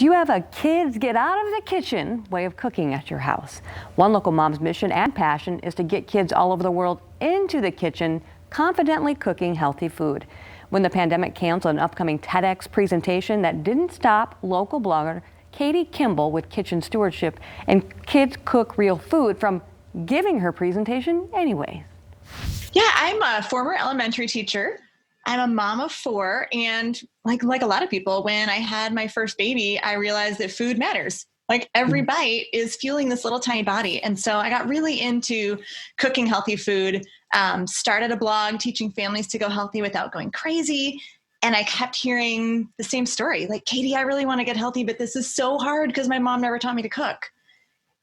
Do you have a kids get out of the kitchen way of cooking at your house? One local mom's mission and passion is to get kids all over the world into the kitchen, confidently cooking healthy food. When the pandemic canceled an upcoming TEDx presentation, that didn't stop local blogger Katie Kimball with Kitchen Stewardship and Kids Cook Real Food from giving her presentation anyway. Yeah, I'm a former elementary teacher. I'm a mom of 4, and like a lot of people, when I had my first baby, I realized that food matters. Like every bite is fueling this little tiny body. And so I got really into cooking healthy food, started a blog teaching families to go healthy without going crazy. And I kept hearing the same story, like, Katie, I really want to get healthy, but this is so hard because my mom never taught me to cook.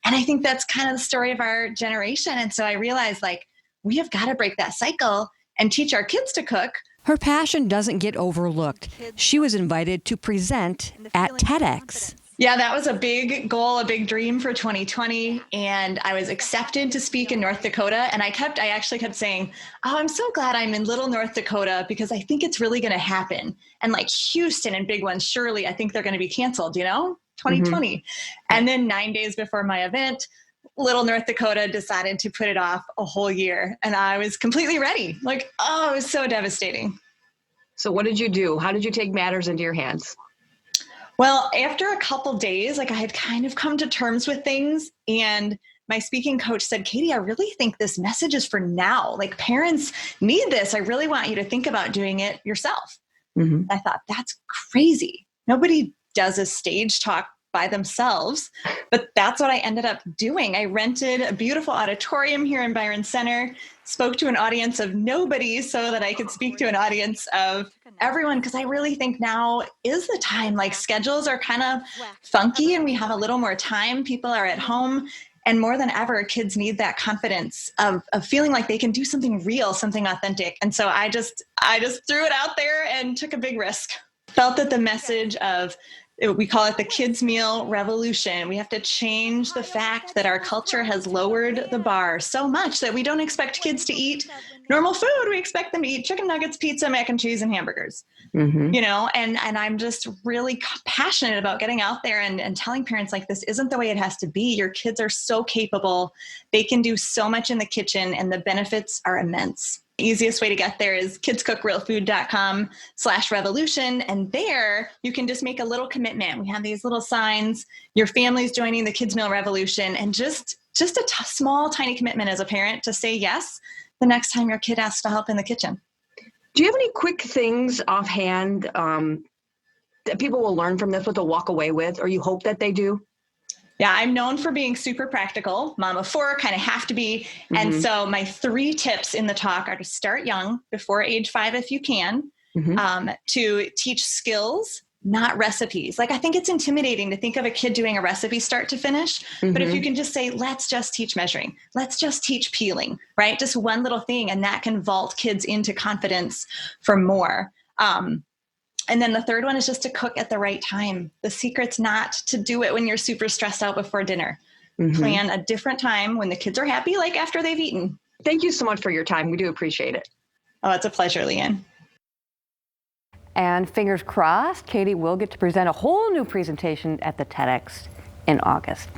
And I think that's kind of the story of our generation. And so I realized, like, we have got to break that cycle and teach our kids to cook. Her passion doesn't get overlooked. She was invited to present at TEDx. Yeah, that was a big goal, a big dream for 2020. And I was accepted to speak in North Dakota. And I actually kept saying, oh, I'm so glad I'm in little North Dakota because I think it's really going to happen. And like Houston and big ones, surely I think they're going to be canceled, 2020. Mm-hmm. And then 9 days before my event, little North Dakota decided to put it off a whole year. And I was completely ready. Like, oh, it was so devastating. So what did you do? How did you take matters into your hands? Well, after a couple days, I had kind of come to terms with things. And my speaking coach said, Katie, I really think this message is for now. Like, parents need this. I really want you to think about doing it yourself. Mm-hmm. I thought, that's crazy. Nobody does a stage talk by themselves, but that's what I ended up doing. I rented a beautiful auditorium here in Byron Center, spoke to an audience of nobody so that I could speak to an audience of everyone, because I really think now is the time. Like, schedules are kind of funky and we have a little more time. People are at home, and more than ever, kids need that confidence of feeling like they can do something real, something authentic. And so I just threw it out there and took a big risk. Felt that the message of, we call it the kids meal revolution. We have to change the fact that our culture has lowered the bar so much that we don't expect kids to eat normal food. We expect them to eat chicken nuggets, pizza, mac and cheese, and hamburgers. Mm-hmm. And I'm just really passionate about getting out there and telling parents, like, this isn't the way it has to be. Your kids are so capable. They can do so much in the kitchen, and the benefits are immense. The easiest way to get there is kidscookrealfood.com/revolution. And there you can just make a little commitment. We have these little signs, your family's joining the Kids Meal Revolution, and just a small, tiny commitment as a parent to say yes the next time your kid asks to help in the kitchen. Do you have any quick things offhand that people will learn from this, what they'll walk away with, or you hope that they do? Yeah, I'm known for being super practical. Mom of 4, kind of have to be. Mm-hmm. And so my 3 tips in the talk are to start young, before age 5 if you can, mm-hmm. To teach skills, not recipes. Like, I think it's intimidating to think of a kid doing a recipe start to finish. Mm-hmm. But if you can just say, let's just teach measuring, let's just teach peeling, right? Just one little thing, and that can vault kids into confidence for more. And then the third one is just to cook at the right time. The secret's not to do it when you're super stressed out before dinner. Mm-hmm. Plan a different time when the kids are happy, like after they've eaten. Thank you so much for your time. We do appreciate it. Oh, it's a pleasure, Leanne. And fingers crossed, Katie will get to present a whole new presentation at the TEDx in August.